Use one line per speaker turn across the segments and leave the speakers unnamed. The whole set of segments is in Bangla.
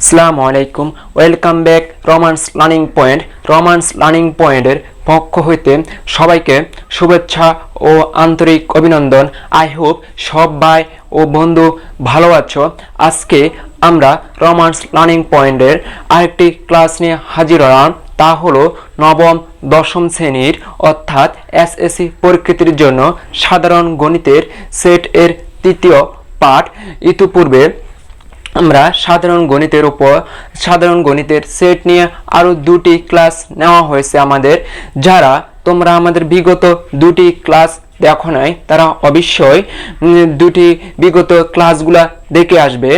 আসসালামু আলাইকুম, welcome back romance learning point. Romance learning পয়েন্টের পক্ষ হইতে সবাইকে শুভেচ্ছা ও আন্তরিক অভিনন্দন। আই হোপ সবাই ও বন্ধু ভালো আছো। আজকে আমরা রোমান্স লার্নিং পয়েন্টের আরেকটি ক্লাস নিয়ে হাজির হলাম। তা হলো নবম দশম শ্রেণীর অর্থাৎ এসএসসি পরীক্ষার্থীর জন্য সাধারণ গণিতের সেট এর তৃতীয় পাঠ। ইতিপূর্বে আমরা সাধারণ গণিতের সেট নিয়ে আরো দুটি ক্লাস নেওয়া হয়েছে আমাদের। যারা তোমরা আমাদের বিগত দুটি ক্লাস দেখো নাই তারা অবশ্যই দুটি বিগত ক্লাসগুলা দেখে আসবে।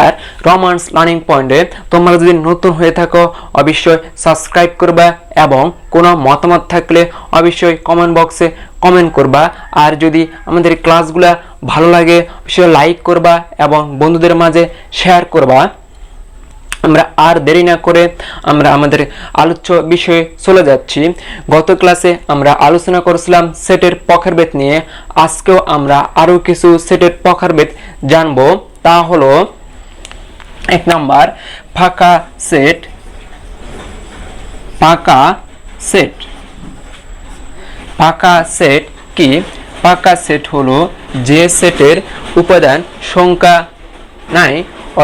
আর রোমান্স লার্নিং পয়েন্টে তোমরা যদি নতুন হয়ে থাকো অবশ্যই সাবস্ক্রাইব করবা এবং কোনো মতামত থাকলে অবশ্যই কমেন্ট বক্সে কমেন্ট করবা। আর যদি আমাদের ক্লাসগুলা ভালো লাগে অবশ্যই লাইক করবা এবং বন্ধুদের মাঝে শেয়ার করবা। আমরা আর দেরি না করে আমরা আমাদের আলোচ্য বিষয়ে চলে যাচ্ছি। গত ক্লাসে আমরা আলোচনা করেছিলাম সেটের প্রকারভেদ নিয়ে। আজকেও আমরা আরো কিছু সেটের প্রকারভেদ জানবো। তা হলো এক নাম্বার ফাঁকা সেট। ফাঁকা সেট কি? ফাঁকা সেট হলো যে সেটের উপাদান সংখ্যা নাই,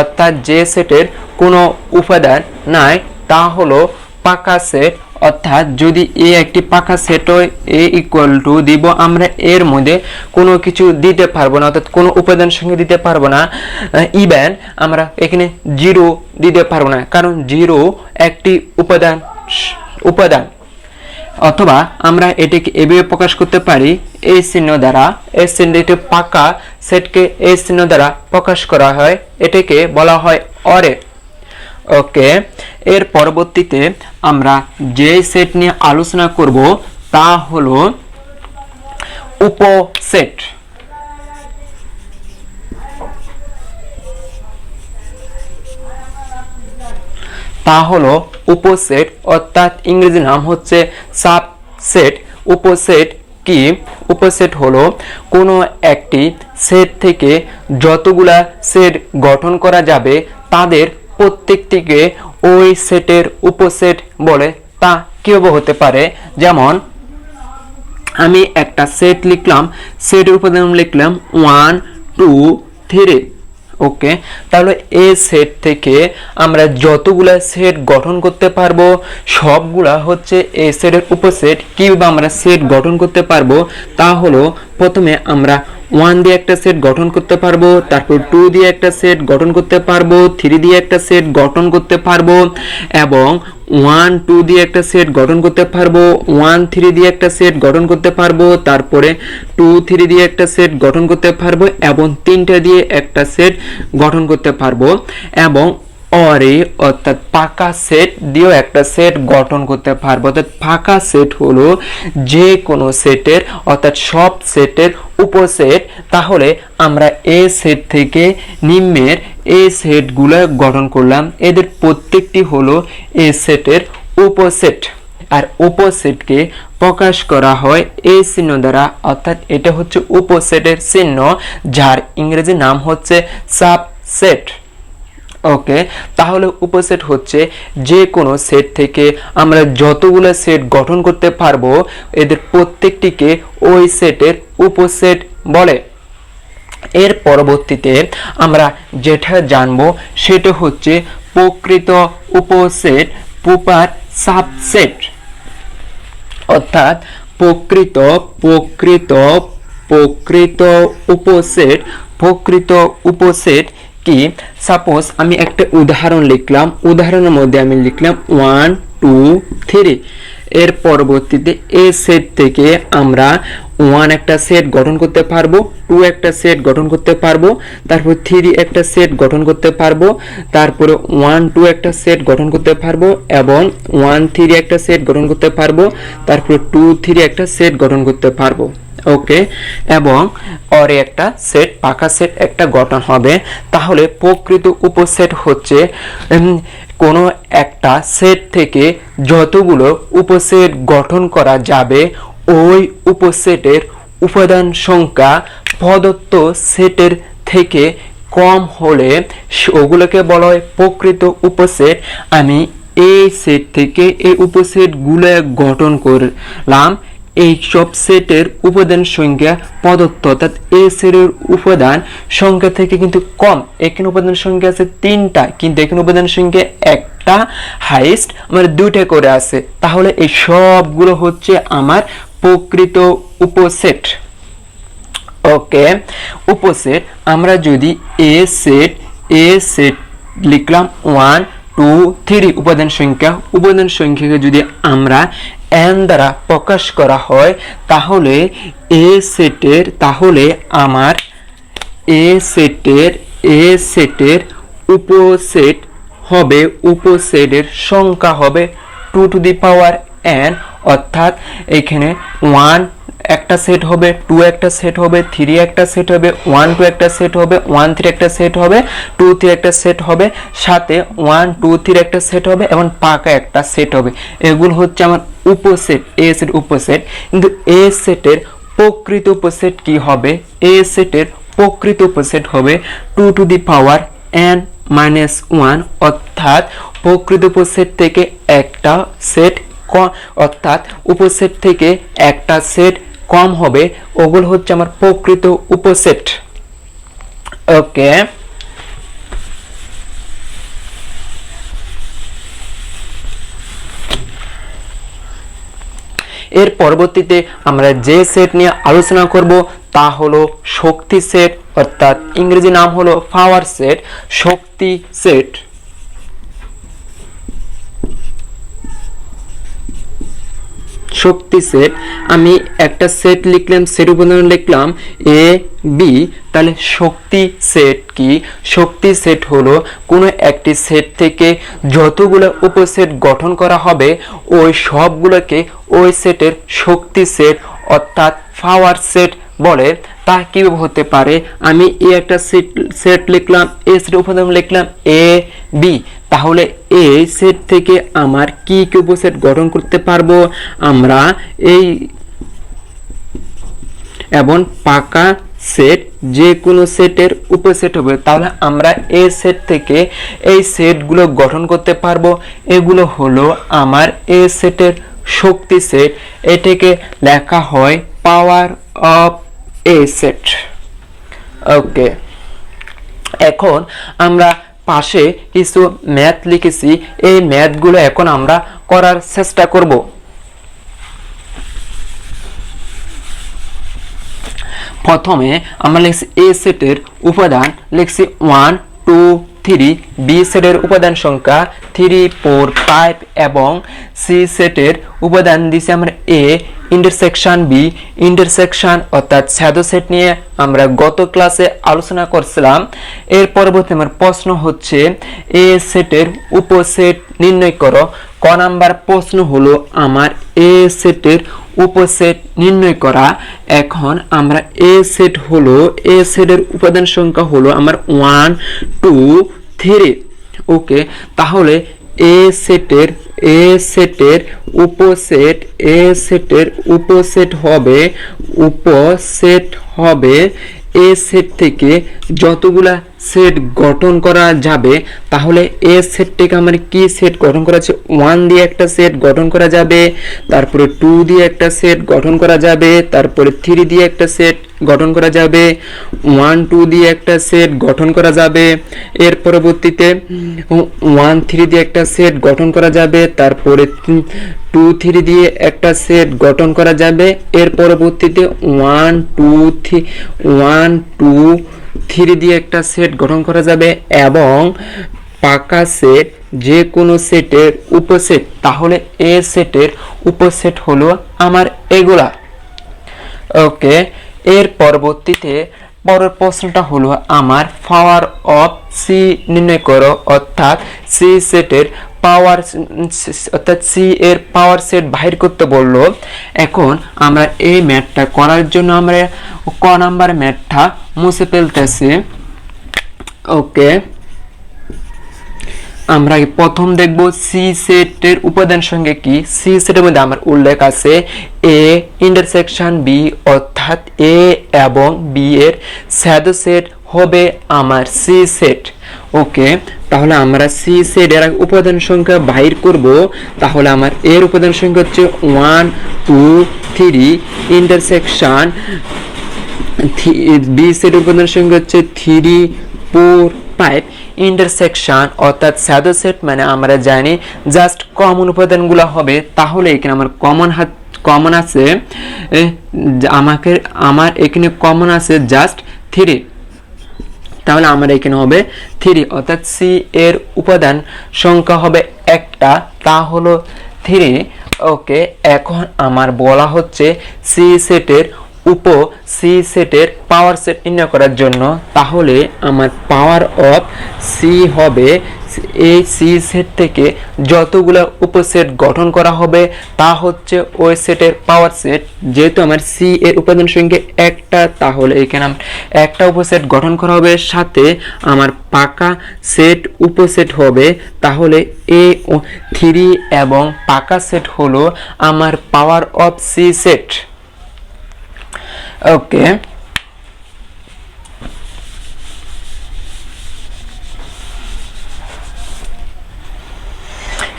অর্থাৎ যে সেটের কোনো উপাদান নাই তা হলো ফাঁকা সেট। অর্থাৎ যদি এ একটি ফাঁকা সেট হয়, এ ইকুয়াল টু দিব আমরা এর মধ্যে কোনো কিছু দিতে পারবো না, অর্থাৎ কোনো উপাদান সঙ্গে দিতে পারবো না। ইভেন আমরা এখানে জিরো দিতে পারবো না, কারণ জিরো একটি উপাদান। অথবা আমরা এটাকে এভাবে প্রকাশ করতে পারি এই চিহ্ন দ্বারা। এই চিহ্নটি ফাঁকা সেটকে এই চিহ্ন দ্বারা প্রকাশ করা হয়, এটাকে বলা হয় অরে। ওকে, এর পরবর্তীতে আমরা যে সেট নিয়ে আলোচনা করব তা হলো উপসেট। উপসেট অর্থাৎ ইংরেজি নাম হচ্ছে সাবসেট। উপসেট কি? উপসেট হলো কোনো একটি সেট থেকে যতগুলা সেট গঠন করা যাবে তাদের প্রত্যেকটিকে ওই সেটের উপসেট বলে। তা কিভাবে হতে পারে? যেমন আমি একটা সেট লিখলাম, সেটের উপাদান লিখলাম 1 2 3। ওকে, তাহলে এই সেট থেকে আমরা যতগুলা সেট গঠন করতে পারবো সবগুলা হচ্ছে এই সেটের উপসেট। কিভাবে আমরা সেট গঠন করতে পারবো? তা হলো প্রথমে আমরা 1 দিয়ে একটা সেট গঠন করতে পারবো, তারপর 2 দিয়ে একটা সেট গঠন করতে পারবো, 3 দিয়ে একটা সেট গঠন করতে পারবো, এবং 1 2 দিয়ে একটা সেট গঠন করতে পারবো, 1 3 দিয়ে একটা সেট গঠন করতে পারবো, তারপরে 2 3 দিয়ে একটা সেট গঠন করতে পারবো, এবং 3টা দিয়ে একটা সেট গঠন করতে পারবো। এবং অরে অর্থাৎ ফাঁকা সেট দিয়েও একটা সেট গঠন করতে পারবো। অর্থাৎ ফাঁকা সেট হলো যে কোনো সেটের অর্থাৎ সব সেটের উপসেট। তাহলে আমরা এই সেট থেকে নিম্নের এই সেটগুলো গঠন করলাম, এদের প্রত্যেকটি হলো এই সেটের উপসেট। আর উপসেটকে প্রকাশ করা হয় এই চিহ্ন দ্বারা, অর্থাৎ এটা হচ্ছে উপসেটের চিহ্ন যার ইংরেজি নাম হচ্ছে সাবসেট। ওকে, তাহলে উপসেট হচ্ছে যে কোনো সেট থেকে আমরা যতগুলো সেট গঠন করতে পারবো এদের প্রত্যেকটিকে ওই সেটের উপসেট বলে। এর পরবর্তীতে আমরা যেটা জানবো সেটা হচ্ছে প্রকৃত উপসেট, প্রপার সাবসেট। অর্থাৎ প্রকৃত উপসেট কি? সাপোজ আমি একটা উদাহরণ লিখলাম, উদাহরণের মধ্যে আমি লিখলাম 1 2 3। এর পরবর্তীতে এই সেট থেকে আমরা 1 একটা সেট গঠন করতে পারবো, 2 একটা সেট গঠন করতে পারবো, তারপর 3 একটা সেট গঠন করতে পারবো, তারপরে 1 2 একটা সেট গঠন করতে পারবো, এবং 1 3 একটা সেট গঠন করতে পারবো, তারপর 2 3 একটা সেট গঠন করতে পারবো। ওকে, এবং অরে একটা সেট, ফাঁকা সেট একটা গঠন হবে। তাহলে প্রকৃত উপসেট হচ্ছে কোনো একটা সেট থেকে যতগুলো উপসেট গঠন করা যাবে ওই উপসেটের উপাদান সংখ্যা প্রদত্ত সেটের থেকে কম হলে ওগুলোকে বলা হয় প্রকৃত উপসেট। আমি এই সেট থেকে এই উপসেটগুলো গঠন করলাম। এই সব সেটের উপাদান সংখ্যা প্রদত্ত, অর্থাৎ এই সেটের উপাদান সংখ্যা থেকে কিন্তু কম। এখানে উপাদান সংখ্যা আছে 3টা, কিন্তু এখানে উপাদান সংখ্যা একটা, হাইস্ট আমার 2টা করে আছে। তাহলে এই সবগুলো হচ্ছে আমার প্রকৃত উপসেট। ওকে, উপসেট আমরা যদি এ সেট লিখলাম 1 2 3 উপাদান সংখ্যাকে যদি আমরা n দ্বারা প্রকাশ করা হয়, তাহলে আমার এ সেটের উপসেট হবে, উপসেটের সংখ্যা হবে 2 টু দি পাওয়ার n, অর্থাৎ এখানে 1 একটা সেট হবে, 2 একটা সেট হবে, 3 একটা সেট হবে, 1 2 একটা সেট হবে, 1 3 একটা সেট হবে, 2 3 একটা সেট হবে, সাথে 1 2 3 একটা সেট হবে এবং পাকা একটা সেট হবে। এগুলো হচ্ছে আমার উপসেট, এ সেট উপসেট। কিন্তু এ সেটের প্রকৃত উপসেট কি হবে? এ সেটের প্রকৃত উপসেট হবে 2 to the power n minus 1, অর্থাৎ প্রকৃত উপসেট থেকে একটা সেট অর্থাৎ উপসেট থেকে একটা সেট কম হবে, ওগুলো হচ্ছে আমার প্রকৃত উপসেট। ওকে, এর পরবর্তীতে আমরা যে সেট নিয়ে আলোচনা করব তা হলো শক্তি সেট, অর্থাৎ ইংরেজি নাম হলো পাওয়ার সেট, শক্তি সেট। শক্তি সেট, আমি একটা সেট লিখলাম, সেট উপাদান লিখলাম এ বি। তাহলে শক্তি সেট কি? শক্তি সেট হলো কোনো একটি সেট থেকে যতগুলো উপসেট গঠন করা হবে ওই সবগুলোকে ওই সেটের শক্তি সেট অর্থাৎ পাওয়ার সেট বলে। তা কিভাবে হতে পারে? আমি একটা সেট লিখলাম, এ সেট উপাদান লিখলাম এ বি। তাহলে এই সেট থেকে আমার কি কি উপসেট গঠন করতে পারবো? আমরা এই এবং পাকা সেট যে কোনো সেটের উপসেট হবে। তাহলে আমরা এই সেট থেকে এই সেটগুলো গঠন করতে পারবো। এগুলো হলো আমার এ সেটের শক্তি সেট। এটাকে লেখা হয় পাওয়ার অফ এ সেট। ওকে, এখন আমরা পাশে কিছু ম্যাথ লিখেছি, এই ম্যাথগুলো এখন আমরা করার চেষ্টা করব। প্রথমে আমরা লিখছি এ সেটের উপাদান লিখছি 1 2 3, বি সেটের উপাদান সংখ্যা 3 4 5 এবং সি সেটের উপাদান দিছি আমরা এ ইন্টারসেকশন বি ইন্টারসেকশন অর্থাৎ শ্যাডো সেট নিয়ে আমরা গত ক্লাসে আলোচনা করছিলাম। এর পরবর্তী আমার প্রশ্ন হচ্ছে এ সেটের উপসেট নির্ণয় করো। ক নাম্বার প্রশ্ন হলো আমার এ সেটের উপসেট নির্ণয় করা। এখন আমরা এ সেট হলো, এ সেটের উপাদান সংখ্যা হলো আমার 1 2 3। ওকে, তাহলে এ সেটের উপসেট হবে এ সেট থেকে যতগুলা সেট গঠন করা যাবে। তাহলে এ সেটটাকে আমার কি সেট গঠন করা আছে? 1 দিয়ে একটা সেট গঠন করা যাবে, তারপরে 2 দিয়ে একটা সেট গঠন করা যাবে, তারপরে 3 দিয়ে একটা সেট গঠন করা যাবে, 1 2 দিয়ে একটা সেট গঠন করা যাবে, এর পরবর্তীতে 1 3 দিয়ে একটা সেট গঠন করা যাবে, তারপরে 2 3 দিয়ে একটা সেট গঠন করা যাবে, এর পরবর্তীতে 1 2 3 দিয়ে একটা সেট গঠন করা যাবে এবং পাকা সেট যে কোনো সেটের উপসেট। তাহলে এ সেটের উপসেট হলো আমার এগুলা। ওকে, এর পরবর্তীতে পরের প্রশ্নটা হলো আমার পাওয়ার অফ সি নির্ণয় করো, অর্থাৎ সি সেটের পাওয়ার অর্থাৎ সি এর পাওয়ার সেট বাহির করতে বললো। এখন আমরা এই ম্যাথটা করার জন্য আমরা ক নাম্বার ম্যাথটা মুছে ফেলতেছি। ওকে, আমরা প্রথম দেখব সি সেটের উপাদান সংখ্যা কি। সি সেটের মধ্যে আমার উল্লেখ আছে এ ইন্টারসেকশন বি, অর্থাৎ এ এবং বি এর শ্যাডো সেট হবে আমার সি সেট। ওকে, তাহলে আমরা সি সেট এর উপাদান সংখ্যা বাইর করব। তাহলে আমার এর উপাদান সংখ্যা হচ্ছে 1 2 3 ইন্টারসেকশন বি সেট উপাদান সংখ্যা হচ্ছে 3 4 5 ইন্টারসেকশন অর্থাৎ স্যাডো সেট মানে আমরা জানি জাস্ট কমন উপাদানগুলো হবে। তাহলে এখানে আমার কমন আছে আমার এখানে কমন আছে জাস্ট 3, তাহলে আমার এখানে হবে 3 অর্থাৎ সি এর উপাদান সংখ্যা হবে একটা, তা হলো 3। ওকে, এখন আমার বলা হচ্ছে সি সেটের সি সেটের পাওয়ার সেট নির্ণয় করার জন্য। তাহলে আমার পাওয়ার অফ সি হবে এই সি সেট থেকে যতগুলো উপসেট গঠন করা হবে তা হচ্ছে ওই সেটের পাওয়ার সেট। যেহেতু আমার সি এর উপাদান সংখ্যা একটা, তাহলে এখানে একটা উপসেট গঠন করা হবে, সাথে আমার পাকা সেট উপসেট হবে। তাহলে এ 3 এবং পাকা সেট হলো আমার পাওয়ার অফ সি সেট। ওকে,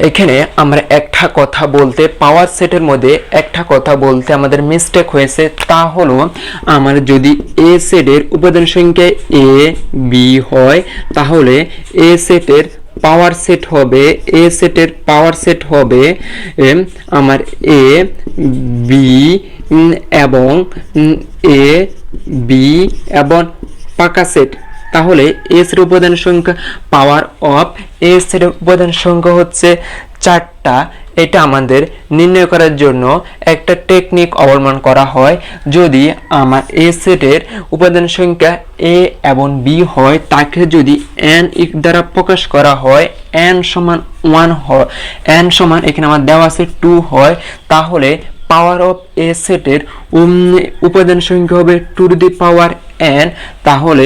এখানে আমরা একটা কথা বলতে পাওয়ার সেটের মধ্যে একটা কথা বলতে আমাদের মিস্টেক হয়েছে, তা হলো আমার যদি এ সেটের উপাদান সংখ্যা এ বি হয় তাহলে এ সেটের পাওয়ার সেট হবে আমার এ বি এবং এ বি এবং পাকা সেট। তাহলে এস এর উপাদান সংখ্যা পাওয়ার অফ এস এর উপাদান সংখ্যা হচ্ছে 4টা। এটা আমাদের নির্ণয় করার জন্য একটা টেকনিক অবলম্বন করা হয়। যদি আমার এ সেটের উপাদান সংখ্যা এ এবং বি হয়, তাকে যদি n দ্বারা প্রকাশ করা হয়, n সমান 1 হয়, n সমান এখানে আমার দেওয়া আছে 2 হয়, তাহলে পাওয়ার অফ এ সেটের উপাদান সংখ্যা হবে 2 টু দি পাওয়ার n। তাহলে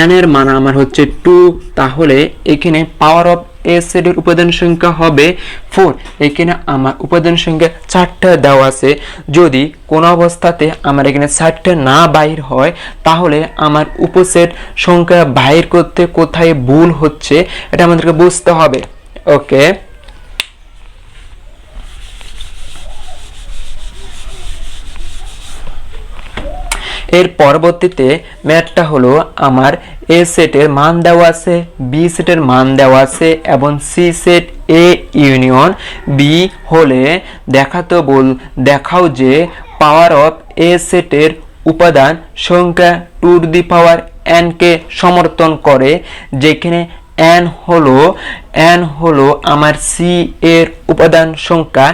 n এর মান আমার হচ্ছে 2, তাহলে এখানে পাওয়ার অফ এ সেটের উপাদান সংখ্যা হবে 4। এখানে আমার উপাদান সংখ্যা 4টা দেওয়া আছে। যদি কোন অবস্থাতে আমার এখানে 4টা না বাইর হয়, তাহলে আমার উপসেট সংখ্যা বাইর করতে কোথায় ভুল হচ্ছে এটা আমাদেরকে বুঝতে হবে। ওকে, এর পরবর্তীতে ম্যাথটা হলো আমার এ সেটের মান দেওয়া আছে, বি সেটের মান দেওয়া আছে এবং C set A union B হলে দেখাও যে পাওয়ার অফ এ সেটের উপাদান সংখ্যা 2 টু দি পাওয়ার n কে সমর্থন করে, যেখানে n হলো আমার সি এর উপাদান সংখ্যা।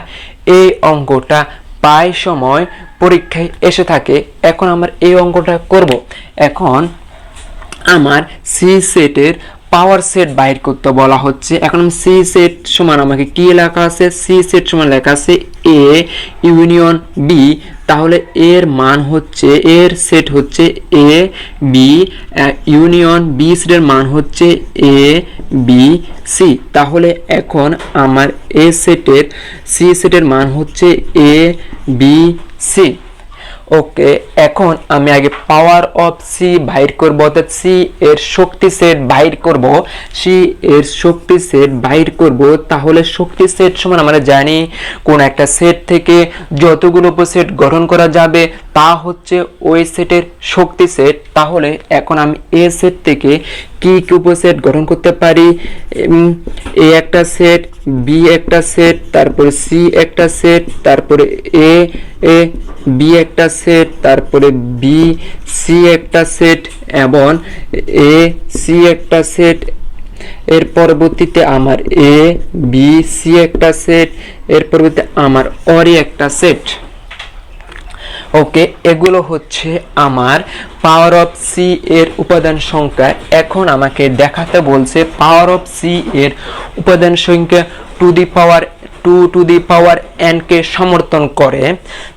এই অঙ্কটা প্রায় সময় পরীক্ষায় এসে থাকে। এখন আমার এই অঙ্কটা করব। এখন আমার সি সেটের পাওয়ার সেট বাইর করতে বলা হচ্ছে। এখন সি সেট সমান আমাকে কি লেখা আছে, সি সেট সমান লেখা আছে এ ইউনিয়ন বি। তাহলে এর মান হচ্ছে, এর সেট হচ্ছে এ বি ইউনিয়ন বি সেটের মান হচ্ছে এ বি সি। তাহলে এখন আমার এ সেটের সি সেটের মান হচ্ছে এ বি সি। ওকে, এখন আমি আগে পাওয়ার অফ সি বাইর করব, অর্থাৎ সি এর শক্তি সেট বাইর করব। সি এর শক্তি সেট বাইর করব। তাহলে শক্তি সেট সমান আমরা জানি কোন একটা সেট থেকে যতগুলো উপসেট গঠন করা যাবে তা হচ্ছে ওই সেটের শক্তি সেট। তাহলে এখন আমি এ সেট থেকে কি কি উপসেট গঠন করতে পারি, এ একটা সেট, বি একটা সেট, তারপরে সি একটা সেট, তারপরে এ বি একটা সেট, তারপরে বি সি একটা সেট এবং এ সি একটা সেট। এর পরবর্তীতে আমার এ বি সি একটা সেট, এর পরবর্তীতে আমার অরি একটা সেট। ওকে, এগুলো হচ্ছে আমার পাওয়ার অফ সি এর উপাদান সংখ্যা। এখন আমাকে দেখাতে বলছে পাওয়ার অফ সি এর উপাদান সংখ্যা 2 টু দি পাওয়ার n কে সমর্থন করে।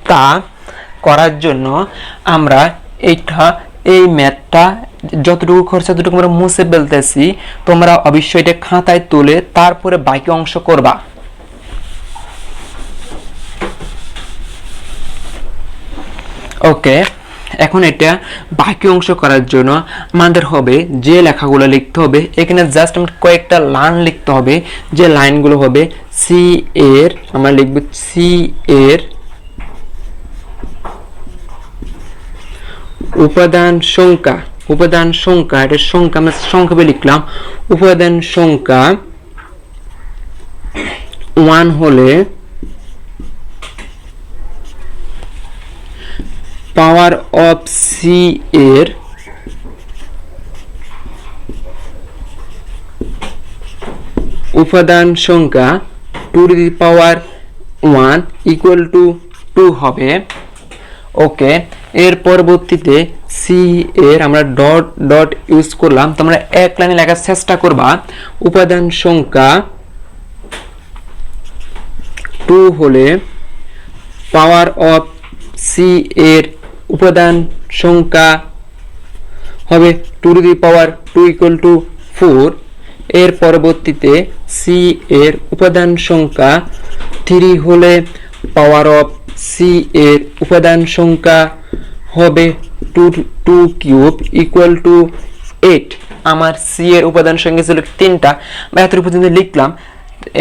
তা করার জন্য আমরা এই ম্যাথটা যতটুকু খরচা ততটুকু আমরা মুছে ফেলতেছি। তোমরা অবশ্যই এটা খাতায় তুলে তারপরে বাকি অংশ করবা। ওকে, এখন এটা বাকি অংশ করার জন্য আমাদের হবে যে লেখাগুলো লিখতে হবে, এখানে জাস্ট আমরা কয়েকটা লাইন লিখতে হবে। যে লাইনগুলো হবে সি এর, আমরা লিখব সি এর উপাদান সংখ্যা, উপাদান সংখ্যা, এটা সংখ্যা আমরা সংখ্যাবে লিখলাম। উপাদান সংখ্যা 1 হলে পাওয়ার অফ সি এর উপাদান সংখ্যা 2 to the power 1 equal to 2 হবে। ওকে, এর পরবর্তীতে সি এর আমরা ডট ডট ইউজ করলাম, তোমরা এক লাইনে লেখার চেষ্টা করবা। উপাদান সংখ্যা 2 হলে পাওয়ার অফ সি এর উপাদান সংখ্যা হবে 2 to the power 2 equal to 4। এর পরবর্তীতে সি এর উপাদান সংখ্যা 3 হলে পাওয়ার অফ সি এর উপাদান সংখ্যা হবে 2 কিউব ইকুয়াল টু 8। আমার সি এর উপাদান সংখ্যা ছিল 3টা, আমরা এত পর্যন্ত লিখলাম।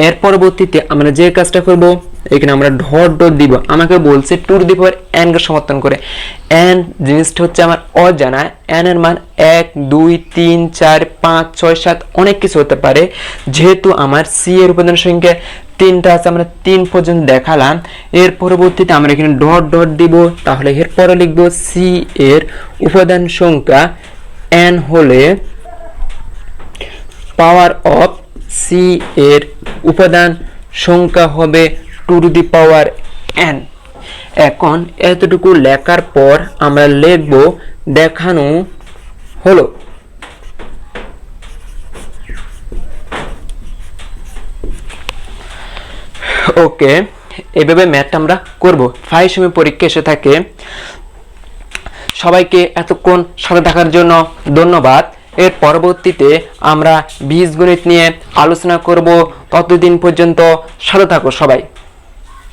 এর পরবর্তীতে আমরা যে কাজটা করব, এখানে আমরা ডট ডট দিব। আমাকে বলছে 2 টু দি পাওয়ার n কে সমর্থন করে। n জিনিসটা হচ্ছে আমার অজানা, n এর মান 1 2 3 4 5 6 7 অনেক কিছু হতে পারে। যেহেতু আমার সি এর উপাদান সংখ্যা 3টা আছে, আমরা 3 পর্যন্ত দেখালাম। এর পরবর্তীতে আমরা এখানে ডট ডট দিব, তাহলে এরপরে লিখব সি এর উপাদান সংখ্যা n হলে পাওয়ার অফ সি এর উপাদান সংখ্যা হবে 2 টু দি পাওয়ার n। এখন এতটুকু লেখার পর আমরা লিখব দেখানো হলো। ওকে, এইভাবে ম্যাথটা আমরা করব। প্রায় সময় পরীক্ষা এসে থাকে। সবাইকে এতক্ষণ সাথে থাকার জন্য ধন্যবাদ। এর পরবর্তীতে আমরা বীজগণিত নিয়ে আলোচনা করব। ততদিন পর্যন্ত সাথে থাকো সবাই।